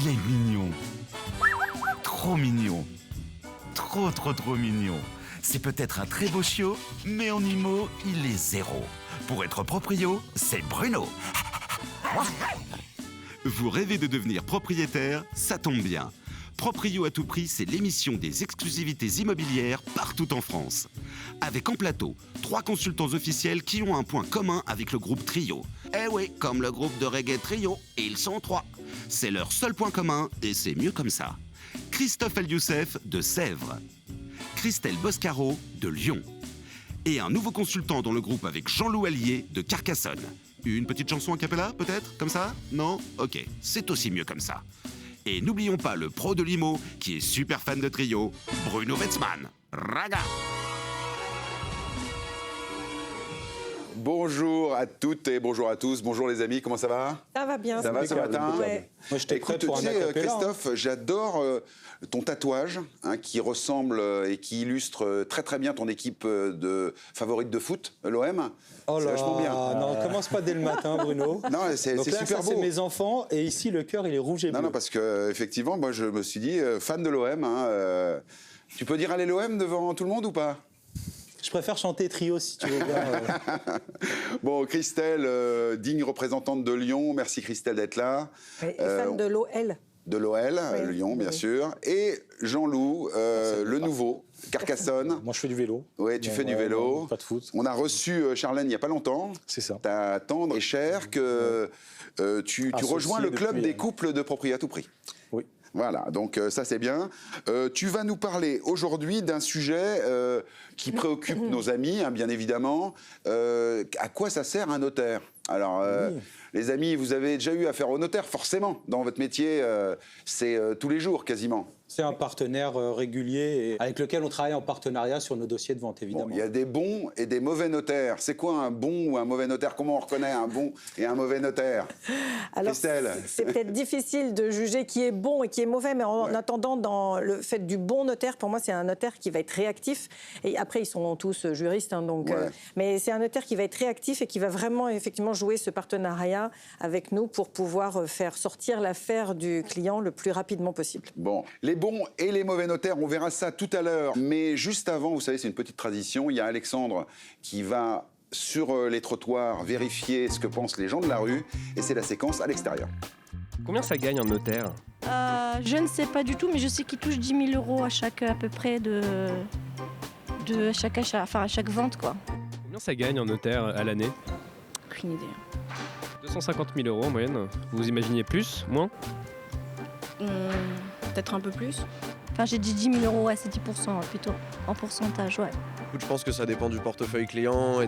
il est mignon. Trop mignon. Trop mignon. C'est peut-être un très beau chiot, mais en IMO, il est 0. Pour être proprio, c'est Bruno. Vous rêvez de devenir propriétaire? Ça tombe bien. Proprio à tout prix, c'est l'émission des exclusivités immobilières partout en France. Avec en plateau 3 consultants officiels qui ont un point commun avec le groupe Trio. Eh oui, comme le groupe de reggae Trio, ils sont 3. C'est leur seul point commun et c'est mieux comme ça. Christophe El Youssef de Sèvres. Christelle Boscaro de Lyon. Et un nouveau consultant dans le groupe avec Jean-Loup Allier de Carcassonne. Une petite chanson a cappella, peut-être? Comme ça? Non? Ok, c'est aussi mieux comme ça. Et n'oublions pas le pro de l'IMO, qui est super fan de Trio, Bruno Wetzmann. Raga! Bonjour à toutes et bonjour à tous. Bonjour les amis, comment ça va? Ça va bien. Ça va ce matin? Ouais. Moi, j'étais prêt pour un tu sais, acapella, Christophe, j'adore ton tatouage qui ressemble et qui illustre très bien ton équipe de favorite de foot, l'OM. Oh C'est là, vachement bien. non, commence pas dès le matin, Bruno. Non, c'est Donc là, super ça, beau. c'est mes enfants, et ici, le cœur, il est rouge et bleu. Non, parce que effectivement, moi je me suis dit, fan de l'OM. Tu peux dire allez l'OM devant tout le monde ou pas? Je préfère chanter Trio, si tu veux bien. Bon, Christelle, digne représentante de Lyon. Merci Christelle d'être là. Et fan de l'OL. De l'OL, Oui. Lyon, bien sûr. Et Jean-Loup, le nouveau, Carcassonne. Moi, je fais du vélo. Oui, tu fais du Ouais, vélo. non, pas de foot. On a reçu Charlène il n'y a pas longtemps. C'est ça. Ta tendre et chère que tu Associé rejoins le club depuis, des couples de propriété à tout prix. Oui. Voilà, donc ça c'est bien. Tu vas nous parler aujourd'hui d'un sujet qui préoccupe nos amis, hein, bien évidemment. À quoi ça sert un notaire? Alors, Oui. les amis, vous avez déjà eu affaire au notaire, forcément. Dans votre métier, c'est tous les jours, quasiment. C'est un partenaire régulier et avec lequel on travaille en partenariat sur nos dossiers de vente, évidemment. Bon, il y a des bons et des mauvais notaires. C'est quoi un bon ou un mauvais notaire? Comment on reconnaît un bon et un mauvais notaire? Alors, Christelle. c'est peut-être difficile de juger qui est bon et qui est mauvais, mais en attendant, dans le fait du bon notaire, pour moi, c'est un notaire qui va être réactif. Et après, ils sont tous juristes, hein, donc. Ouais. Mais c'est un notaire qui va être réactif et qui va vraiment, effectivement, jouer ce partenariat avec nous pour pouvoir faire sortir l'affaire du client le plus rapidement possible. Bon, les bons et les mauvais notaires, on verra ça tout à l'heure. Mais juste avant, vous savez, c'est une petite tradition. Il y a Alexandre qui va sur les trottoirs vérifier ce que pensent les gens de la rue. Et c'est la séquence à l'extérieur. Combien ça gagne un notaire? Je ne sais pas du tout, mais je sais qu'il touche 10 000 € à chaque, à peu près, de chaque achat, enfin à chaque vente, quoi. Combien ça gagne un notaire à l'année? Aucune idée. 250 000 € en moyenne. Vous imaginiez plus? Moins? Peut-être un peu plus. Enfin, j'ai dit 10 000 €, ouais, c'est 10% plutôt, en pourcentage, ouais. Écoute, je pense que ça dépend du portefeuille client et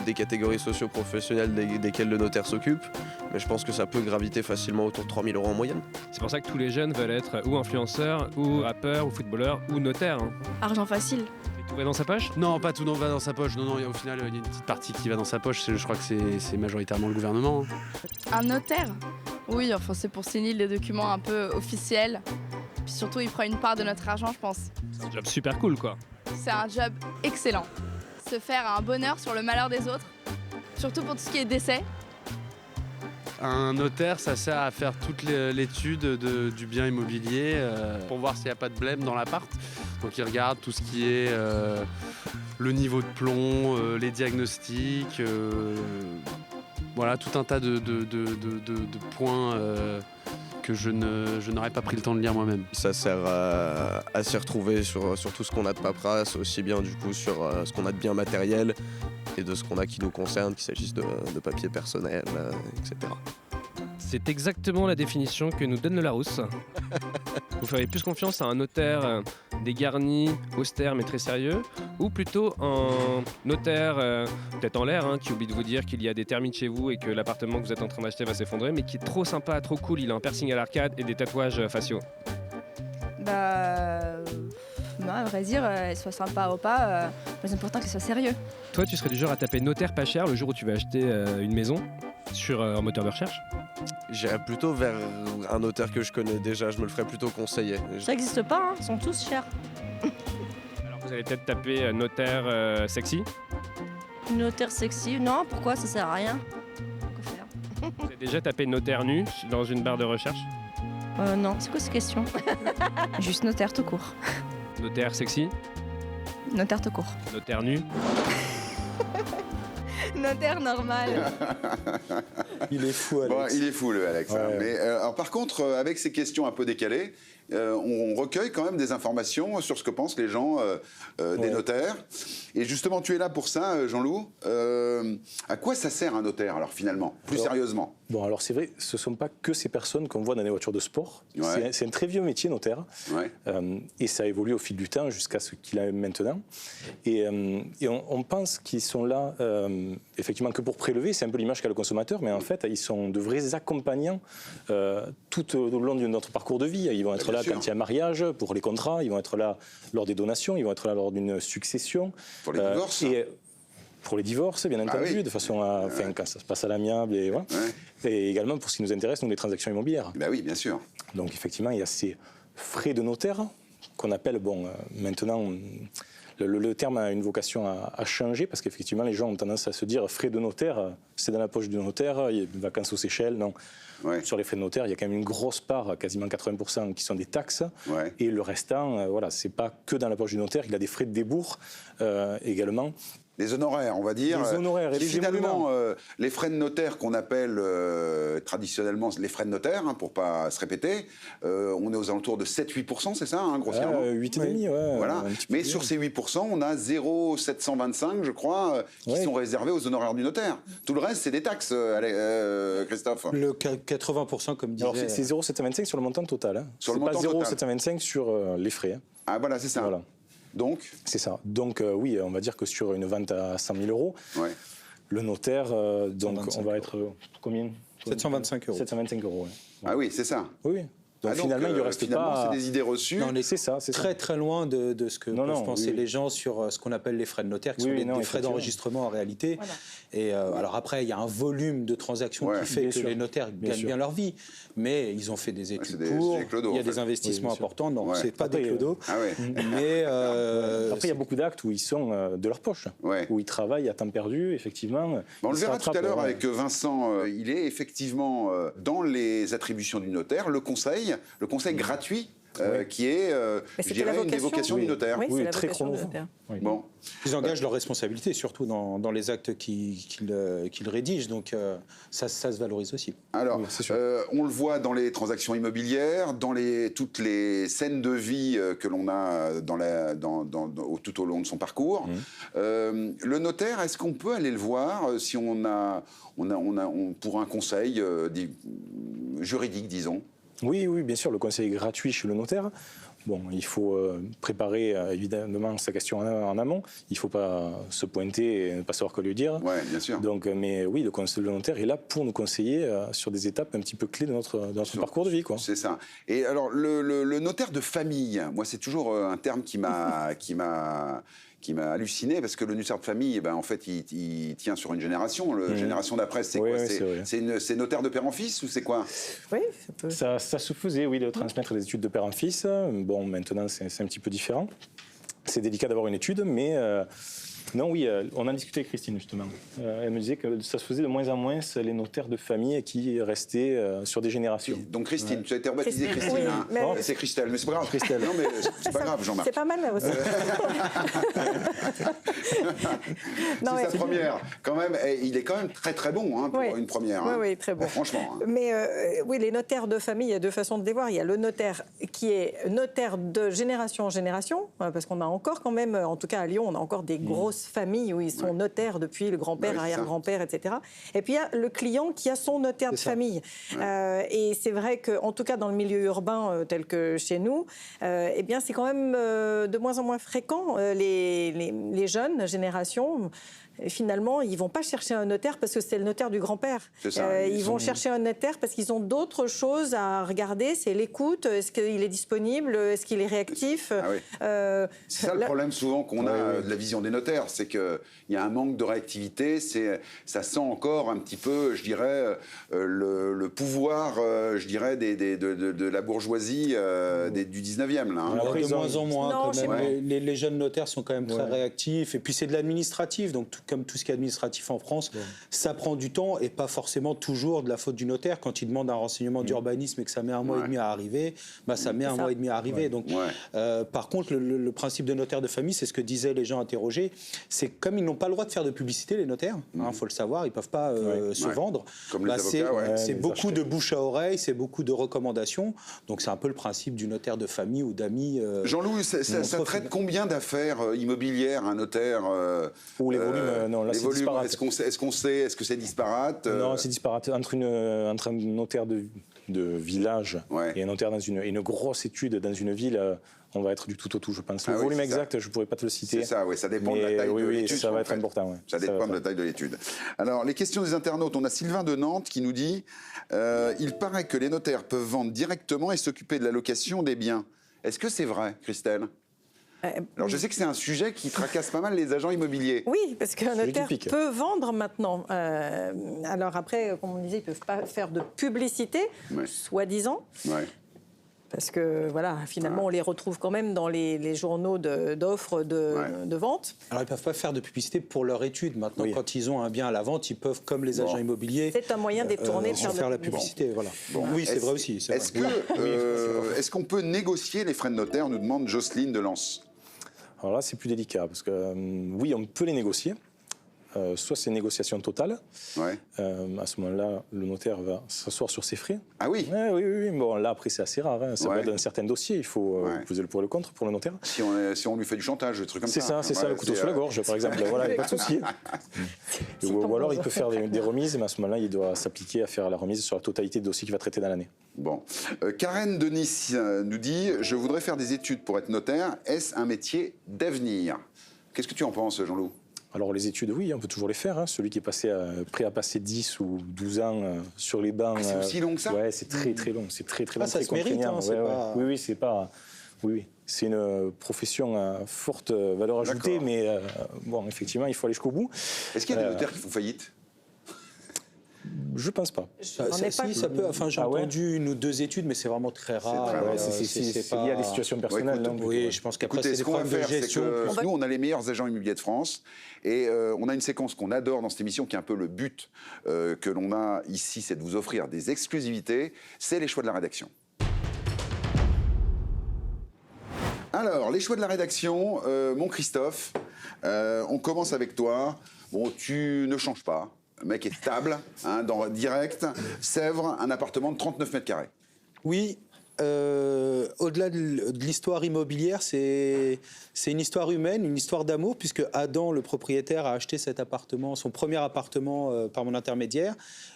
des catégories socio-professionnelles desquelles le notaire s'occupe. Mais je pense que ça peut graviter facilement autour de 3 000 € en moyenne. C'est pour ça que tous les jeunes veulent être ou influenceurs, ou rappeurs, ou footballeurs, ou notaires. Hein. Argent facile. Et tout va dans sa poche? Non, pas tout va dans sa poche. Non, au final, il y a une petite partie qui va dans sa poche. Je crois que c'est majoritairement le gouvernement. Un notaire? Oui, enfin c'est pour signer les documents un peu officiels. Puis surtout, il prend une part de notre argent, je pense. C'est un job super cool, quoi. C'est un job excellent. Se faire un bonheur sur le malheur des autres, surtout pour tout ce qui est décès. Un notaire, ça sert à faire toute l'étude du bien immobilier pour voir s'il n'y a pas de blême dans l'appart. Donc il regarde tout ce qui est le niveau de plomb, les diagnostics, voilà, tout un tas de points que je n'aurais pas pris le temps de lire moi-même. Ça sert à s'y retrouver sur tout ce qu'on a de paperasse, aussi bien du coup sur ce qu'on a de bien matériel et de ce qu'on a qui nous concerne, qu'il s'agisse de papiers personnels, etc. C'est exactement la définition que nous donne le Larousse. Vous feriez plus confiance à un notaire dégarni, austère mais très sérieux, ou plutôt un notaire peut-être en l'air, qui oublie de vous dire qu'il y a des termites chez vous et que l'appartement que vous êtes en train d'acheter va s'effondrer, mais qui est trop sympa, trop cool, il a un piercing à l'arcade et des tatouages faciaux. Non, à vrai dire, soit sympa ou pas, le plus important qu'il soit sérieux. Toi, tu serais du genre à taper notaire pas cher le jour où tu vas acheter une maison sur un moteur de recherche? J'irais plutôt vers un notaire que je connais déjà, je me le ferais plutôt conseiller. Ça n'existe pas, ils sont tous chers. Alors vous allez peut-être taper notaire sexy? Notaire sexy, non, pourquoi? Ça sert à rien. Quoi faire? Vous avez déjà tapé notaire nu dans une barre de recherche? Non, c'est quoi ces questions? Juste notaire tout court. Notaire sexy? Notaire tout court. Notaire nu? Notaire normal. Il est fou, Alex. Bon, il est fou, le Alex. Hein. Ouais. Mais, alors, par contre, avec ces questions un peu décalées, on recueille quand même des informations sur ce que pensent les gens des notaires. Et justement, tu es là pour ça, Jean-Loup. À quoi ça sert un notaire, alors, finalement, plus sérieusement? Bon, alors c'est vrai, ce ne sont pas que ces personnes qu'on voit dans les voitures de sport. Ouais. C'est un très vieux métier, notaire. Ouais. Et ça a évolué au fil du temps jusqu'à ce qu'il a maintenant. Et on pense qu'ils sont là, effectivement, que pour prélever. C'est un peu l'image qu'a le consommateur. Mais en fait, ils sont de vrais accompagnants tout au long de notre parcours de vie. Ils vont être là quand il y a un mariage, pour les contrats. Ils vont être là lors des donations. Ils vont être là lors d'une succession. Pour les divorces. Pour les divorces, bien entendu, oui. de façon à, quand ça se passe à l'amiable. Et, voilà. Et également, pour ce qui nous intéresse, nous, les transactions immobilières. Ben oui, bien sûr. Donc, effectivement, il y a ces frais de notaire qu'on appelle, maintenant, le terme a une vocation à changer parce qu'effectivement, les gens ont tendance à se dire frais de notaire, c'est dans la poche du notaire, il y a des vacances aux Seychelles. Non. Ouais. Sur les frais de notaire, il y a quand même une grosse part, quasiment 80%, qui sont des taxes. Ouais. Et le restant, c'est pas que dans la poche du notaire, il a des frais de débours également. Les honoraires, on va dire. Les honoraires, qui finalement, les frais de notaire qu'on appelle traditionnellement les frais de notaire, hein, pour pas se répéter, on est aux alentours de 7-8%, c'est ça, hein, grossièrement 8,5, ouais. Voilà. Mais sur ces 8%, on a 0,725, je crois, qui sont réservés aux honoraires du notaire. Tout le reste, c'est des taxes, Christophe. Le 80%, comme disait... Alors, c'est 0,725 sur le montant total. Hein. Sur le C'est pas montant total. 0,725 sur les frais. Hein. Ah voilà, c'est ça. Voilà. Donc C'est ça. Donc, oui, on va dire que sur une vente à 100 000 euros, ouais. le notaire, donc on va être combien 725 euros. 725 euros, ouais. Ah oui, c'est ça. Oui. Donc, finalement, il ne reste finalement, pas... c'est des idées reçues. Non, C'est ça, c'est très ça. très loin de ce que peuvent penser les gens sur ce qu'on appelle les frais de notaire, qui sont des frais effectivement. d'enregistrement en réalité. Voilà. Et alors après, il y a un volume de transactions qui fait bien que sûr. les notaires gagnent bien leur vie. Mais ils ont fait des études c'est pour, des clodos, il y a en fait. des investissements Oui, bien sûr. importants. Non, Ouais. c'est pas Après, des clodos. Ah ouais. Mais Après, il y a beaucoup d'actes où ils sont de leur poche, Ouais. où ils travaillent à temps perdu, effectivement. On le Ils se verra tout à rattrapent, l'heure avec Vincent. Il est effectivement dans les attributions du notaire, le conseil gratuit, qui est, Mais je c'était dirais, la une des vocations du notaire. Oui, c'est la très vocation du chronophage. notaire. Bon, ils engagent leurs responsabilités, surtout dans les actes qu'ils rédigent. Donc ça se valorise aussi. alors, Oui, c'est sûr. on le voit dans les transactions immobilières, dans toutes les scènes de vie que l'on a tout au long de son parcours. Le notaire, est-ce qu'on peut aller le voir si on pour un conseil juridique, disons? Oui, bien sûr, le conseil est gratuit chez le notaire. Bon, il faut préparer évidemment sa question en amont. Il ne faut pas se pointer et ne pas savoir quoi lui dire. Oui, bien sûr. Donc, mais oui, le notaire est là pour nous conseiller sur des étapes un petit peu clés de notre parcours de vie, quoi. C'est ça. Et alors, le notaire de famille, moi, c'est toujours un terme qui m'a halluciné, parce que le notaire de famille, en fait, il tient sur une génération. La génération d'après, c'est quoi? C'est notaire de père en fils, ou c'est quoi? Oui, ça peut. Ça se faisait, oui, de transmettre des études de père en fils. Bon, maintenant, c'est un petit peu différent. C'est délicat d'avoir une étude, mais... non, oui, on en discutait avec Christine, justement. Elle me disait que ça se faisait de moins en moins, les notaires de famille qui restaient sur des générations. Donc Christine, tu as été rebaptisée Christine. Oui, hein. mais- C'est Christelle, mais c'est pas grave. Christelle. Non, mais c'est pas grave, Jean-Marc. C'est pas mal, là aussi. Non, C'est mais- sa première. Quand même, il est quand même très très bon, hein, pour Oui. une première. hein. Oui, très bon. Franchement. hein. Mais oui, les notaires de famille, il y a deux façons de les voir. Il y a le notaire qui est notaire de génération en génération, parce qu'on a encore quand même, en tout cas à Lyon, on a encore des grosses familles où ils sont notaires depuis le grand-père, Bah oui, c'est arrière-grand-père, etc. Et puis il y a le client qui a son notaire de famille. Et c'est vrai qu'en tout cas dans le milieu urbain tel que chez nous, eh bien c'est quand même de moins en moins fréquent. Les jeunes générations, finalement, ils ne vont pas chercher un notaire parce que c'est le notaire du grand-père. C'est ça, Ils vont chercher un notaire parce qu'ils ont d'autres choses à regarder. C'est l'écoute. Est-ce qu'il est disponible? Est-ce qu'il est réactif? Ah oui. C'est ça le problème souvent qu'on a de la vision des notaires, c'est qu'il y a un manque de réactivité, ça sent encore un petit peu, je dirais, le pouvoir, je dirais, de la bourgeoisie du 19e. Là, hein. Alors, de moins en moins, Non, quand c'est même. vrai. Les jeunes notaires sont quand même très réactifs. Et puis c'est de l'administratif, donc tout comme tout ce qui est administratif en France, ça prend du temps et pas forcément toujours de la faute du notaire. Quand il demande un renseignement d'urbanisme et que ça met un mois et demi à arriver, ça met un mois et demi à arriver. Donc, par contre, le principe de notaire de famille, c'est ce que disaient les gens interrogés, c'est comme ils n'ont pas le droit de faire de publicité, les notaires, faut le savoir, ils ne peuvent pas se vendre. Comme les avocats, c'est beaucoup de bouche à oreille, c'est beaucoup de recommandations. Donc c'est un peu le principe du notaire de famille ou d'amis. Jean-Loup, ça traite combien d'affaires immobilières, un notaire Ou les volumes, non, là les c'est volumes, disparate. est-ce que c'est disparate Non, c'est disparate. Entre un notaire de village et un notaire dans une grosse étude dans une ville, on va être du tout au tout, je pense. Le volume exact, je ne pourrais pas te le citer. C'est ça, ça dépend de la taille de l'étude. Ça va être important. Ça dépend de la taille de l'étude. Alors, les questions des internautes. On a Sylvain de Nantes qui nous dit il paraît que les notaires peuvent vendre directement et s'occuper de la location des biens. Est-ce que c'est vrai, Christelle ? Alors, je sais que c'est un sujet qui tracasse pas mal les agents immobiliers. Oui, parce qu'un notaire peut vendre maintenant. Alors après, comme on disait, ils ne peuvent pas faire de publicité, soi-disant. Parce que voilà, finalement, on les retrouve quand même dans les journaux d'offres de vente. Alors, ils ne peuvent pas faire de publicité pour leur étude. Maintenant, quand ils ont un bien à la vente, ils peuvent, comme les agents immobiliers, c'est un moyen détourné de faire la publicité. Voilà. Oui, c'est vrai aussi. Est-ce qu'on peut négocier les frais de notaire, nous demande Jocelyne de Lens. Alors là, c'est plus délicat, parce que oui, on peut les négocier. Soit c'est une négociation totale. À ce moment-là, le notaire va s'asseoir sur ses frais. Ah oui. Oui. Bon, là, après, c'est assez rare. Ça va dans certains dossiers. Il faut peser le pour et le contre pour le notaire. Si on lui fait du chantage, des trucs comme ça. C'est ça, le couteau sous la gorge, par exemple. Voilà, il n'y a pas de souci. Ou alors, il peut faire des remises, mais à ce moment-là, il doit s'appliquer à faire la remise sur la totalité des dossiers qu'il va traiter dans l'année. Bon. Karen de Nice nous dit « Je voudrais faire des études pour être notaire. Est-ce un métier d'avenir ?» Qu'est-ce que tu en penses, Jean-Loup ? Alors les études, oui, on peut toujours les faire. Celui qui est prêt à passer 10 ou 12 ans sur les bancs... c'est aussi long que ça ? Ouais, c'est très long. C'est très long. Ça se mérite, Oui, c'est pas... Oui, c'est une profession à forte valeur ajoutée, mais bon, effectivement, il faut aller jusqu'au bout. Est-ce qu'il y a des notaires qui font faillite ? Je pense pas. Ça peut. Enfin, j'ai entendu une ou deux études, mais c'est vraiment très rare. C'est lié à des situations personnelles. Oui, je pense qu'après c'est des problèmes de gestion. Nous, on a les meilleurs agents immobiliers de France, et on a une séquence qu'on adore dans cette émission, qui est un peu le but que l'on a ici, c'est de vous offrir des exclusivités. C'est les choix de la rédaction. Alors, les choix de la rédaction, mon Christophe, on commence avec toi. Bon, tu ne changes pas. Le mec est stable, dans direct. Sèvres, un appartement de 39 mètres carrés. Oui, au-delà de l'histoire immobilière, c'est une histoire humaine, une histoire d'amour, puisque Adam, le propriétaire, a acheté cet appartement, son premier appartement par mon intermédiaire,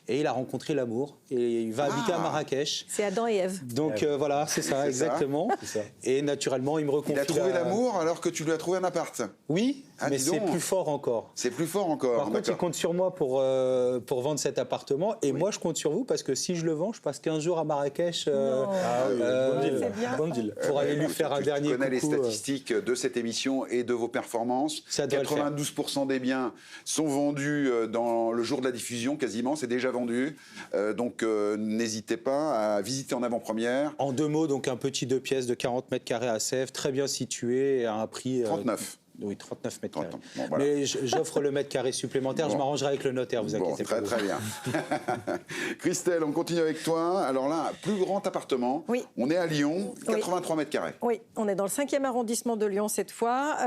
et il a rencontré l'amour. Et il va habiter à Marrakech. C'est Adam et Ève. Donc voilà, c'est ça, exactement. Ça. Et naturellement, il me reconfie. Il a trouvé l'amour alors que tu lui as trouvé un appart. Oui, mais c'est plus fort encore. C'est plus fort encore. Par contre, il compte sur moi pour vendre cet appartement. Et moi, je compte sur vous parce que si je le vends, je passe 15 jours à Marrakech bon deal. Pour aller lui faire un dernier coucou. Tu connais les statistiques de cette émission et de vos performances. 92% des biens sont vendus dans le jour de la diffusion, quasiment. C'est déjà vendu. Donc, n'hésitez pas à visiter en avant-première. En 2 mots, donc un petit 2 pièces de 40 mètres carrés à Sèvres, très bien situé, à un prix... 39. Oui, 39 mètres carrés. Bon, voilà. Mais j'offre le mètre carré supplémentaire, je m'arrangerai avec le notaire, vous inquiétez pas. Très bien. Christelle, on continue avec toi. Alors là, plus grand appartement. Oui. On est à Lyon, 83 mètres carrés. Oui, on est dans le 5e arrondissement de Lyon cette fois.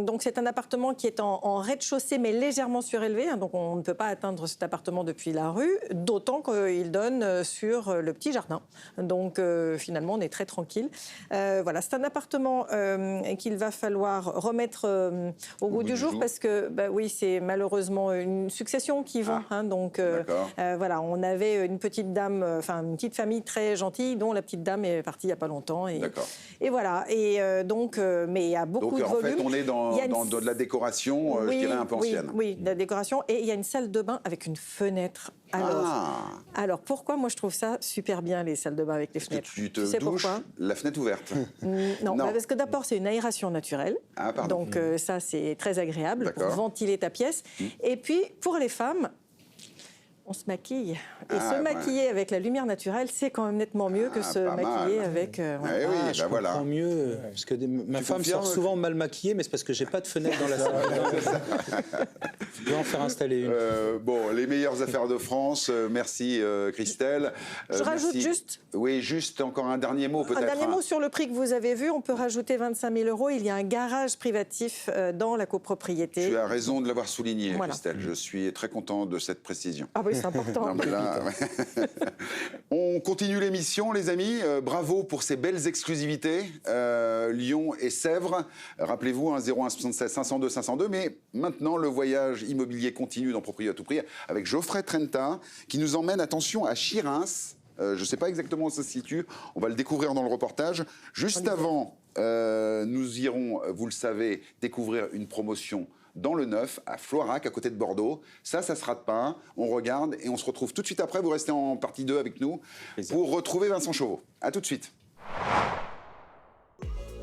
Donc c'est un appartement qui est en rez-de-chaussée, mais légèrement surélevé. Donc on ne peut pas atteindre cet appartement depuis la rue, d'autant qu'il donne sur le petit jardin. Donc finalement, on est très tranquille. Voilà, c'est un appartement qu'il va falloir remettre au goût du jour parce que oui, c'est malheureusement une succession qui vend. Donc voilà, on avait une petite dame, une petite famille très gentille dont la petite dame est partie il n'y a pas longtemps. Et voilà. Et donc, mais il y a beaucoup de volume. Donc en fait, on est dans de la décoration, je dirais un peu ancienne. Oui, de la décoration. Et il y a une salle de bain avec une fenêtre. Alors pourquoi moi je trouve ça super bien, les salles de bain avec les fenêtres? Tu sais pourquoi? La fenêtre ouverte. Non. Parce que d'abord c'est une aération naturelle. Donc ça c'est très agréable pour ventiler ta pièce. Et puis pour les femmes, On se maquille. Et se maquiller avec la lumière naturelle, c'est quand même nettement mieux que se maquiller avec... je comprends mieux. Parce que ma femme sort souvent mal maquillée, mais c'est parce que j'ai pas de fenêtre dans la salle. Je vais en faire installer une. Bon, les meilleures affaires de France. Merci Christelle. Je rajoute juste... Oui, juste encore un dernier mot peut-être. Un dernier mot sur le prix que vous avez vu. On peut rajouter 25 000 €. Il y a un garage privatif dans la copropriété. Tu as raison de l'avoir souligné, Christelle. Je suis très content de cette précision. Ah oui, c'est important. Non, là, on continue l'émission, les amis. Bravo pour ces belles exclusivités. Lyon et Sèvres. Rappelez-vous, 01 76 502 502. Mais maintenant, le voyage immobilier continue dans Proprio à tout prix avec Geoffrey Trenta qui nous emmène, attention, à Chirins. Je ne sais pas exactement où ça se situe. On va le découvrir dans le reportage. Juste avant, nous irons, vous le savez, découvrir une promotion dans le Neuf, à Floirac, à côté de Bordeaux. Ça se rate pas. On regarde et on se retrouve tout de suite après. Vous restez en partie 2 avec nous pour retrouver Vincent Chauveau. À tout de suite.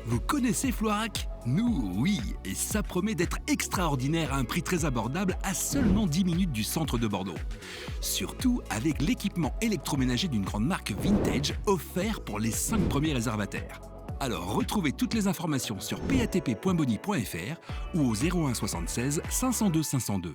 Vous connaissez Floirac ? Nous, oui. Et ça promet d'être extraordinaire à un prix très abordable à seulement 10 minutes du centre de Bordeaux. Surtout avec l'équipement électroménager d'une grande marque vintage offert pour les 5 premiers réservataires. Alors retrouvez toutes les informations sur patp.boni.fr ou au 01 76 502 502.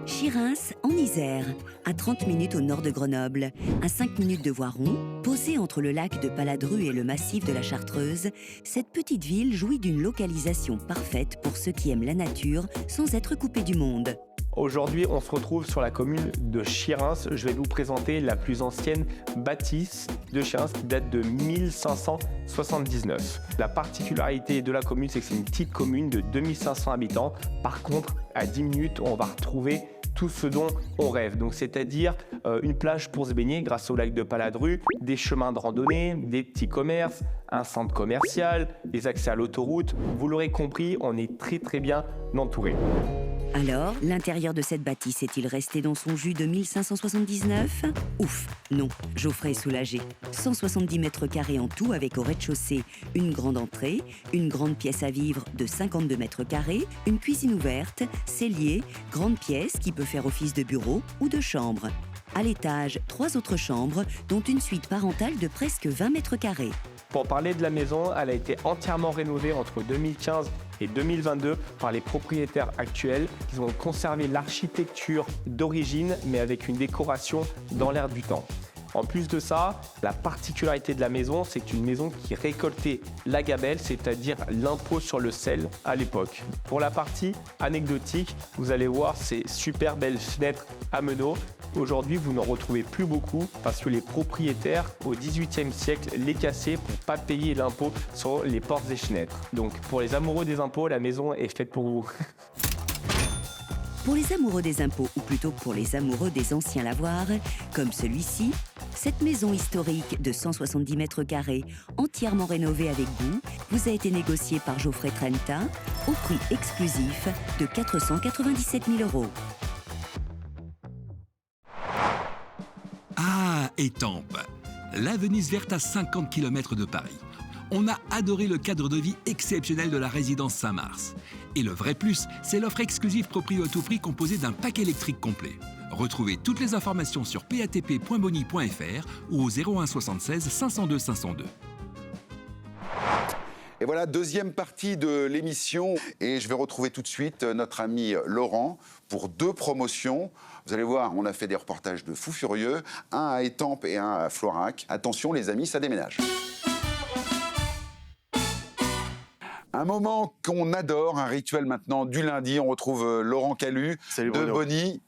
Chirins, en Isère, à 30 minutes au nord de Grenoble, à 5 minutes de Voiron, posée entre le lac de Paladru et le massif de la Chartreuse, cette petite ville jouit d'une localisation parfaite pour ceux qui aiment la nature sans être coupés du monde. Aujourd'hui, on se retrouve sur la commune de Chirins. Je vais vous présenter la plus ancienne bâtisse de Chirins qui date de 1579. La particularité de la commune, c'est que c'est une petite commune de 2500 habitants. Par contre, à 10 minutes, on va retrouver tout ce dont on rêve. Donc, c'est-à-dire une plage pour se baigner grâce au lac de Paladru, des chemins de randonnée, des petits commerces, un centre commercial, des accès à l'autoroute. Vous l'aurez compris, on est très très bien entouré. Alors, l'intérieur de cette bâtisse est-il resté dans son jus de 1579 ? Ouf, non, Geoffrey est soulagé. 170 mètres carrés en tout avec au rez-de-chaussée une grande entrée, une grande pièce à vivre de 52 mètres carrés, une cuisine ouverte, cellier, grande pièce qui peut faire office de bureau ou de chambre. À l'étage, 3 autres chambres, dont une suite parentale de presque 20 mètres carrés. Pour parler de la maison, elle a été entièrement rénovée entre 2015 et 2022 par les propriétaires actuels. Ils ont conservé l'architecture d'origine, mais avec une décoration dans l'air du temps. En plus de ça, la particularité de la maison, c'est que c'est une maison qui récoltait la gabelle, c'est-à-dire l'impôt sur le sel à l'époque. Pour la partie anecdotique, vous allez voir ces super belles fenêtres à meneaux. Aujourd'hui, vous n'en retrouvez plus beaucoup parce que les propriétaires, au XVIIIe siècle, les cassaient pour ne pas payer l'impôt sur les portes et fenêtres. Donc, pour les amoureux des impôts, la maison est faite pour vous. Pour les amoureux des impôts, ou plutôt pour les amoureux des anciens lavoirs, comme celui-ci, cette maison historique de 170 mètres carrés, entièrement rénovée avec goût, vous a été négociée par Geoffrey Trenta au prix exclusif de 497 000 €. Ah, Étampes, la Venise verte à 50 km de Paris. On a adoré le cadre de vie exceptionnel de la résidence Saint-Mars. Et le vrai plus, c'est l'offre exclusive Proprio à tout prix composée d'un pack électrique complet. Retrouvez toutes les informations sur patp.boni.fr ou au 01 76 502 502. Et voilà, deuxième partie de l'émission. Et je vais retrouver tout de suite notre ami Laurent pour 2 promotions. Vous allez voir, on a fait des reportages de fous furieux, un à Étampes et un à Floirac. Attention les amis, ça déménage. Un moment qu'on adore, un rituel maintenant du lundi. On retrouve Laurent Calu de Boni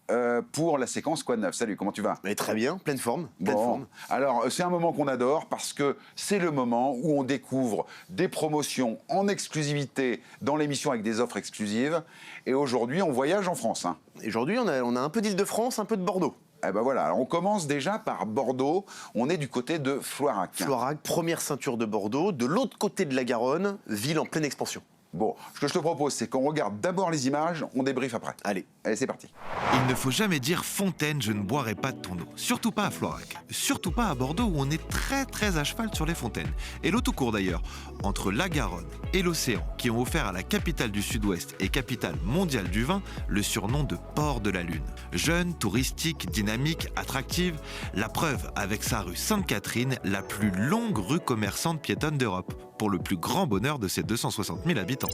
pour la séquence Quoi de neuf. Salut, comment tu vas ? Très bien, pleine forme. Forme. Alors, c'est un moment qu'on adore parce que c'est le moment où on découvre des promotions en exclusivité dans l'émission avec des offres exclusives. Et aujourd'hui, on voyage en France. Et aujourd'hui, on a un peu d'Île-de-France, un peu de Bordeaux. Eh ben voilà, alors on commence déjà par Bordeaux, on est du côté de Floirac. Floirac, première ceinture de Bordeaux, de l'autre côté de la Garonne, ville en pleine expansion. Bon, ce que je te propose, c'est qu'on regarde d'abord les images, on débriefe après. Allez, c'est parti. Il ne faut jamais dire Fontaine, je ne boirai pas de ton eau. Surtout pas à Floirac. Surtout pas à Bordeaux où on est très à cheval sur les fontaines. Et l'eau tout court d'ailleurs. Entre la Garonne et l'océan qui ont offert à la capitale du Sud-Ouest et capitale mondiale du vin le surnom de port de la Lune. Jeune, touristique, dynamique, attractive, la preuve avec sa rue Sainte-Catherine, la plus longue rue commerçante piétonne d'Europe, pour le plus grand bonheur de ses 260 000 habitants.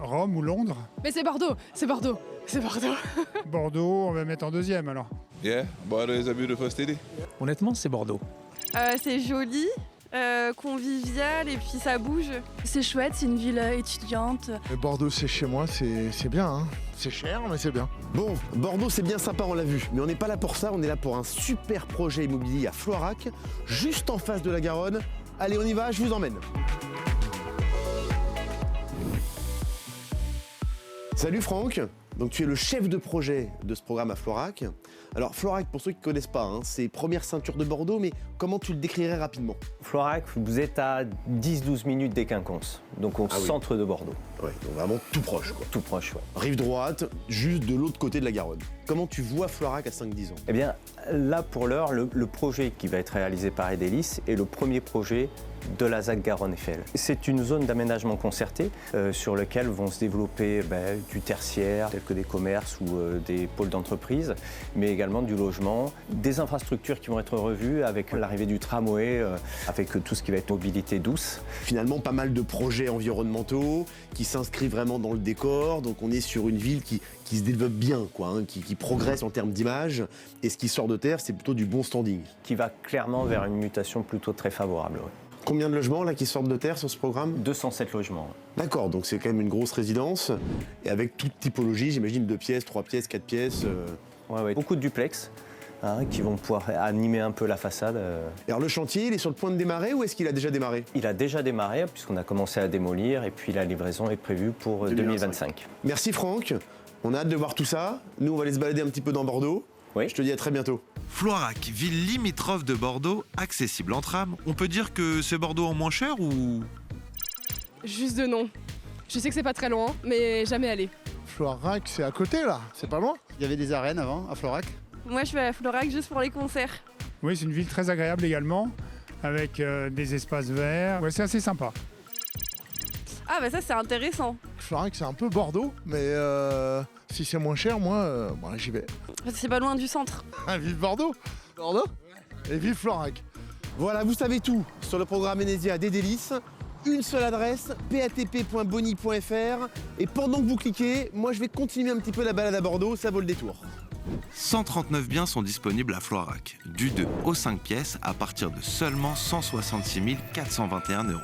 Rome ou Londres? Mais c'est Bordeaux, c'est Bordeaux, c'est Bordeaux. Bordeaux, on va mettre en deuxième alors. Yeah, Bordeaux is a beautiful city. Honnêtement, c'est Bordeaux. C'est joli, convivial et puis ça bouge. C'est chouette, c'est une ville étudiante. Bordeaux, c'est chez moi, c'est bien. Hein. C'est cher, mais c'est bien. Bon, Bordeaux, c'est bien sympa, on l'a vu. Mais on n'est pas là pour ça, on est là pour un super projet immobilier à Floirac, juste en face de la Garonne. Allez, on y va, je vous emmène. Salut Franck, donc tu es le chef de projet de ce programme à Floirac. Alors Floirac, pour ceux qui ne connaissent pas, hein, c'est première ceinture de Bordeaux, mais comment tu le décrirais rapidement? Floirac, vous êtes à 10-12 minutes des Quinconces, donc au centre de Bordeaux. Ouais, donc vraiment tout proche, quoi. Tout proche, ouais. Rive droite, juste de l'autre côté de la Garonne. Comment tu vois Floirac à 5-10 ans? Eh bien, là, pour l'heure, le projet qui va être réalisé par Edelis est le premier projet de la ZAC Garonne-Eiffel. C'est une zone d'aménagement concerté sur laquelle vont se développer du tertiaire, tel que des commerces ou des pôles d'entreprise, mais également du logement, des infrastructures qui vont être revues avec l'arrivée du tramway, avec tout ce qui va être mobilité douce. Finalement, pas mal de projets environnementaux qui s'inscrivent vraiment dans le décor, donc on est sur une ville qui se développe bien, quoi, hein, qui progresse en termes d'image, et ce qui sort de terre, c'est plutôt du bon standing. Qui va clairement vers une mutation plutôt très favorable. Ouais. Combien de logements là qui sortent de terre sur ce programme? 207 logements. D'accord, donc c'est quand même une grosse résidence, et avec toute typologie, j'imagine 2 pièces, 3 pièces, 4 pièces. Ouais. Beaucoup de duplex qui vont pouvoir animer un peu la façade. Alors le chantier, il est sur le point de démarrer ou est-ce qu'il a déjà démarré? Il a déjà démarré puisqu'on a commencé à démolir et puis la livraison est prévue pour 2025. Merci Franck, on a hâte de voir tout ça. Nous on va aller se balader un petit peu dans Bordeaux. Oui. Je te dis à très bientôt. Floirac, ville limitrophe de Bordeaux, accessible en tram. On peut dire que c'est Bordeaux en moins cher ou... Juste de nom. Je sais que c'est pas très loin, mais jamais allé. Floirac, c'est à côté là, c'est pas loin. Il y avait des arènes avant à Floirac. Moi je vais à Floirac juste pour les concerts. Oui, c'est une ville très agréable également, avec des espaces verts. Ouais, c'est assez sympa. Ah bah ça c'est intéressant. Floirac, c'est un peu Bordeaux, mais si c'est moins cher, moi j'y vais. C'est pas loin du centre. Vive Bordeaux. Bordeaux. Et vive Floirac. Voilà, vous savez tout sur le programme Enesia d'Edelis. Une seule adresse, patp.boni.fr. Et pendant que vous cliquez, moi je vais continuer un petit peu la balade à Bordeaux, ça vaut le détour. 139 biens sont disponibles à Floirac, du 2 au 5 pièces à partir de seulement 166 421 €.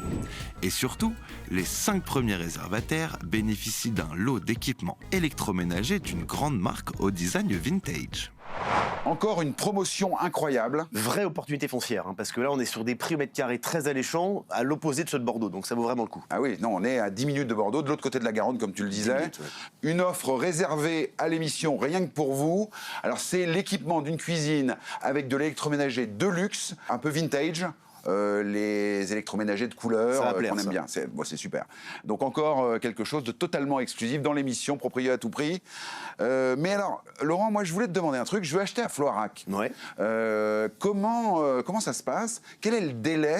Et surtout, les 5 premiers réservataires bénéficient d'un lot d'équipements électroménagers d'une grande marque au design vintage. Encore une promotion incroyable. Vraie opportunité foncière, hein, parce que là on est sur des prix au mètre carré très alléchants, à l'opposé de ceux de Bordeaux, donc ça vaut vraiment le coup. Ah oui, non, on est à 10 minutes de Bordeaux, de l'autre côté de la Garonne, comme tu le disais. Minutes, ouais. Une offre réservée à l'émission, rien que pour vous. Alors c'est l'équipement d'une cuisine avec de l'électroménager de luxe, un peu vintage. Les électroménagers de couleur qu'on aime bien, c'est super. Donc encore quelque chose de totalement exclusif dans l'émission Proprio à tout prix. Mais alors, Laurent, moi je voulais te demander un truc. Je veux acheter à Floirac. Ouais. Comment ça se passe? Quel est le délai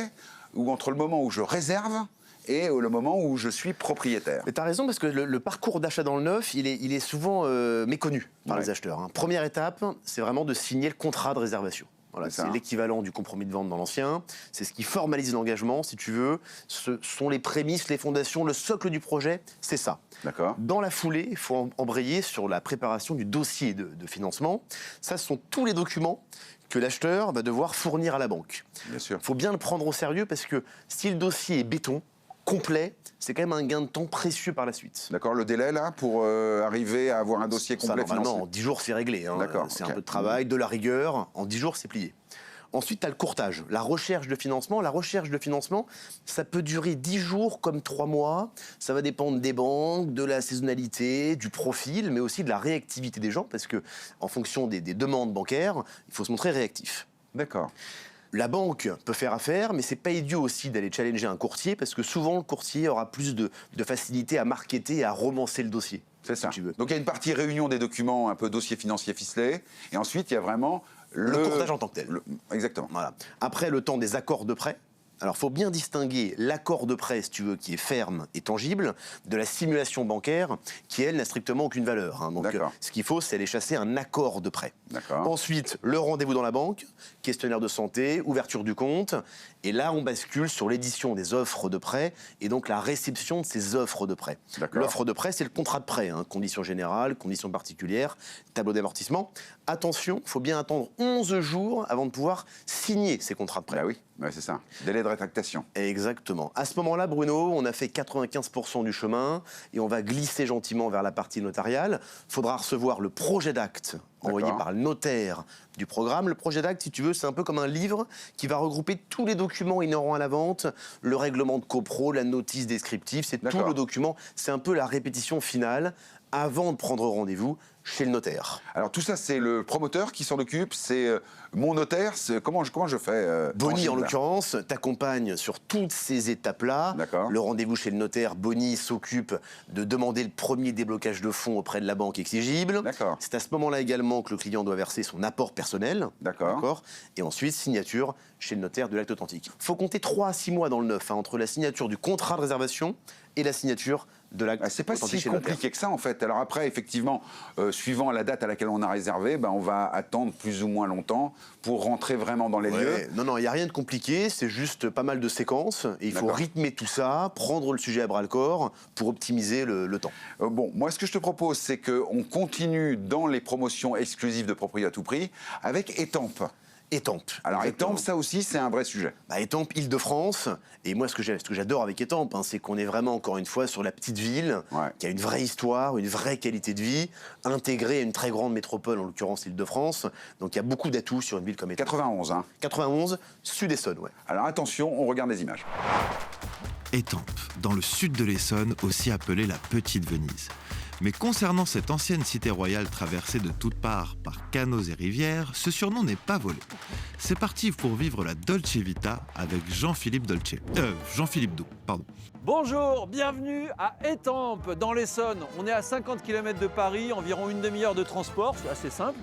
entre le moment où je réserve et le moment où je suis propriétaire? Tu as raison, parce que le parcours d'achat dans le neuf, il est souvent méconnu par les acheteurs. Hein. Première étape, c'est vraiment de signer le contrat de réservation. Voilà, c'est l'équivalent du compromis de vente dans l'ancien. C'est ce qui formalise l'engagement, si tu veux. Ce sont les prémices, les fondations, le socle du projet, c'est ça. D'accord. Dans la foulée, il faut embrayer sur la préparation du dossier de financement. Ça, ce sont tous les documents que l'acheteur va devoir fournir à la banque. Bien sûr. Il faut bien le prendre au sérieux, parce que si le dossier est béton, complet, c'est quand même un gain de temps précieux par la suite. D'accord, le délai là pour arriver à avoir un dossier complet normalement, financé. en 10 jours, c'est réglé. Hein. D'accord. C'est un peu de travail, de la rigueur. En 10 jours, c'est plié. Ensuite, tu as le courtage, la recherche de financement. La recherche de financement, ça peut durer 10 jours comme 3 mois. Ça va dépendre des banques, de la saisonnalité, du profil, mais aussi de la réactivité des gens, parce que en fonction des demandes bancaires, il faut se montrer réactif. D'accord. La banque peut faire affaire, mais c'est pas idiot aussi d'aller challenger un courtier, parce que souvent le courtier aura plus de facilité à marketer et à romancer le dossier. C'est ça. Si tu veux. Donc il y a une partie réunion des documents, un peu dossier financier ficelé, et ensuite il y a vraiment le courtage en tant que tel. Exactement. Voilà. Après, le temps des accords de prêt. Alors, il faut bien distinguer l'accord de prêt, si tu veux, qui est ferme et tangible, de la simulation bancaire, qui, elle, n'a strictement aucune valeur. Hein. Donc, ce qu'il faut, c'est aller chasser un accord de prêt. Ensuite, le rendez-vous dans la banque, questionnaire de santé, ouverture du compte. Et là, on bascule sur l'édition des offres de prêt et donc la réception de ces offres de prêt. L'offre de prêt, c'est le contrat de prêt. Hein. Conditions générales, conditions particulières, tableau d'amortissement. Attention, il faut bien attendre 11 jours avant de pouvoir signer ces contrats de prêt. Bah oui, c'est ça. Délai de rétractation. Exactement. À ce moment-là, Bruno, on a fait 95% du chemin et on va glisser gentiment vers la partie notariale. Il faudra recevoir le projet d'acte envoyé par le notaire du programme. Le projet d'acte, si tu veux, c'est un peu comme un livre qui va regrouper tous les documents inhérents à la vente, le règlement de copro, la notice descriptive, c'est tout le document. C'est un peu la répétition finale avant de prendre rendez-vous chez le notaire. Alors tout ça, c'est le promoteur qui s'en occupe, c'est mon notaire, comment je fais Bonnie, en l'occurrence, t'accompagne sur toutes ces étapes-là. Le rendez-vous chez le notaire, Bonnie s'occupe de demander le premier déblocage de fonds auprès de la banque exigible. C'est à ce moment-là également que le client doit verser son apport personnel. Et ensuite, signature chez le notaire de l'acte authentique. Il faut compter 3 à 6 mois dans le neuf, entre la signature du contrat de réservation et la signature de l'acte authentique. C'est pas si compliqué que ça, en fait. Alors après, effectivement, suivant la date à laquelle on a réservé, on va attendre plus ou moins longtemps pour rentrer vraiment dans les lieux. Non, il n'y a rien de compliqué, c'est juste pas mal de séquences. Et il faut rythmer tout ça, prendre le sujet à bras-le-corps pour optimiser le temps. Bon, moi, ce que je te propose, c'est qu'on continue dans les promotions exclusives de Proprio à tout prix avec Étampes. Étampes. Alors Étampes, ça aussi, c'est un vrai sujet. Étampes, Île-de-France. Et moi, ce que j'adore avec Étampes, c'est qu'on est vraiment, encore une fois, sur la petite ville, qui a une vraie histoire, une vraie qualité de vie, intégrée à une très grande métropole, en l'occurrence Île-de-France. Donc il y a beaucoup d'atouts sur une ville comme Étampes. 91, hein. 91, Sud-Essonne, Alors attention, on regarde les images. Étampes, dans le sud de l'Essonne, aussi appelée la Petite Venise. Mais concernant cette ancienne cité royale traversée de toutes parts par canaux et rivières, ce surnom n'est pas volé. C'est parti pour vivre la Dolce Vita avec Jean-Philippe Doux, pardon. Bonjour, bienvenue à Étampes, dans l'Essonne. On est à 50 km de Paris, environ une demi-heure de transport, c'est assez simple.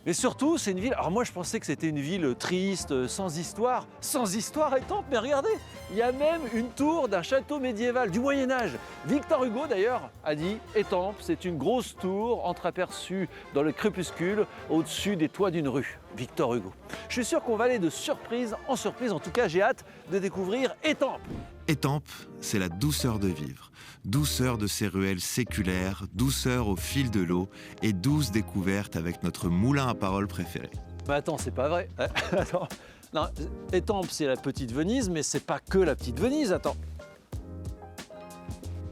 Mais surtout, c'est une ville... Alors moi, je pensais que c'était une ville triste, sans histoire. Sans histoire, Étampes, mais regardez, il y a même une tour d'un château médiéval du Moyen-Âge. Victor Hugo, d'ailleurs, a dit « Étampes, c'est une grosse tour entreaperçue dans le crépuscule au-dessus des toits d'une rue. » Victor Hugo. Je suis sûr qu'on va aller de surprise en surprise. En tout cas, j'ai hâte de découvrir Étampes. Étampes, c'est la douceur de vivre. Douceur de ces ruelles séculaires, douceur au fil de l'eau et douce découverte avec notre moulin à paroles préféré. Mais attends, c'est pas vrai. Attends. Non, Étampes, c'est la petite Venise, mais c'est pas que la petite Venise, attends.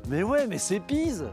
Mais ouais, mais c'est Pise.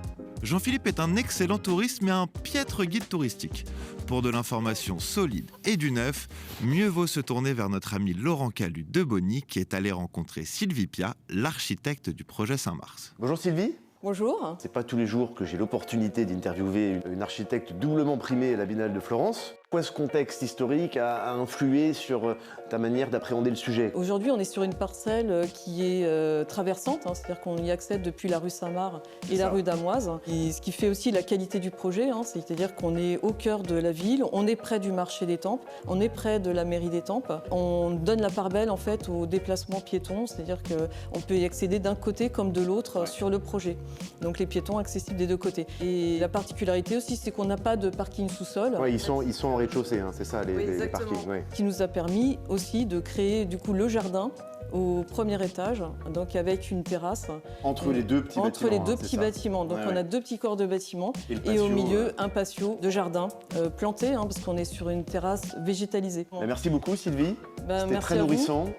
Jean-Philippe est un excellent touriste, mais un piètre guide touristique. Pour de l'information solide et du neuf, mieux vaut se tourner vers notre ami Laurent Calu de Bonny, qui est allé rencontrer Sylvie Pia, l'architecte du projet Saint-Mars. Bonjour Sylvie. Bonjour. C'est pas tous les jours que j'ai l'opportunité d'interviewer une architecte doublement primée à la Biennale de Florence. Pourquoi ce contexte historique a influé sur ta manière d'appréhender le sujet? Aujourd'hui, on est sur une parcelle qui est traversante, c'est-à-dire qu'on y accède depuis la rue Saint-Marc et la rue d'Amoise. Et ce qui fait aussi la qualité du projet, c'est-à-dire qu'on est au cœur de la ville, on est près du marché d'Étampes, on est près de la mairie d'Étampes. On donne la part belle en fait au déplacement piéton, c'est-à-dire qu'on peut y accéder d'un côté comme de l'autre sur le projet. Donc les piétons accessibles des deux côtés. Et la particularité aussi, c'est qu'on n'a pas de parking sous-sol. Ouais, ils sont en rez-de-chaussée, c'est ça les parkings. Ouais. Qui nous a permis aussi de créer du coup le jardin au premier étage, donc avec une terrasse. Entre les deux petits bâtiments. Entre les deux petits bâtiments. Donc on a 2 petits corps de bâtiments et au milieu un patio de jardin planté, parce qu'on est sur une terrasse végétalisée. Merci beaucoup Sylvie. C'était très nourrissant.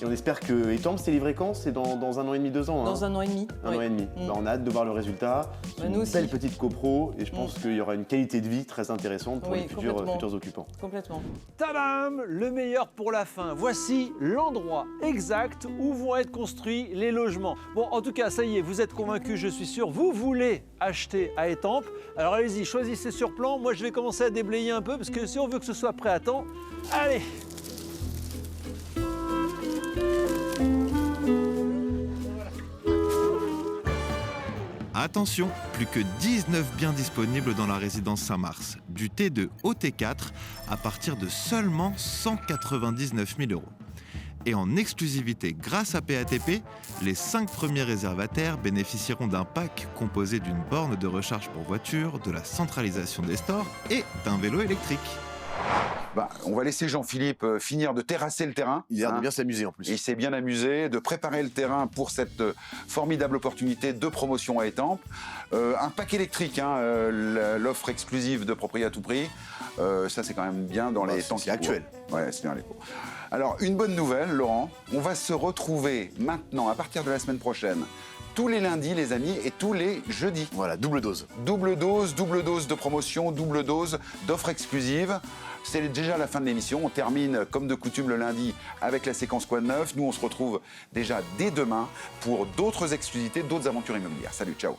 Et on espère que Étampes, c'est livré quand? C'est dans 1 an et demi, 2 ans. Dans 1 an et demi. 1 an et demi. On a hâte de voir le résultat. Une belle petite copro et je pense qu'il y aura une qualité de vie très intéressante pour les futurs occupants. Complètement. Tadam! Le meilleur pour la fin. Voici l'endroit exact où vont être construits les logements. Bon, en tout cas, ça y est, vous êtes convaincus, je suis sûr. Vous voulez acheter à Étampes. Alors allez-y, choisissez sur plan. Moi, je vais commencer à déblayer un peu parce que si on veut que ce soit prêt à temps, allez! Attention, plus que 19 biens disponibles dans la résidence Saint-Mars. Du T2 au T4 à partir de seulement 199 000 €. Et en exclusivité grâce à PATP, les 5 premiers réservataires bénéficieront d'un pack composé d'une borne de recharge pour voiture, de la centralisation des stores et d'un vélo électrique. On va laisser Jean-Philippe finir de terrasser le terrain. Il a l'air de bien s'amuser en plus. Il s'est bien amusé, de préparer le terrain pour cette formidable opportunité de promotion à Étampes. Un pack électrique, l'offre exclusive de Propriété à tout prix. Ça, c'est quand même bien dans les temps qui actuel. Ouais, c'est bien les cours. Alors, une bonne nouvelle, Laurent. On va se retrouver maintenant, à partir de la semaine prochaine, tous les lundis, les amis, et tous les jeudis. Voilà, double dose. Double dose de promotion, double dose d'offres exclusives. C'est déjà la fin de l'émission. On termine, comme de coutume, le lundi avec la séquence Quoi de neuf. Nous, on se retrouve déjà dès demain pour d'autres exclusivités, d'autres aventures immobilières. Salut, ciao.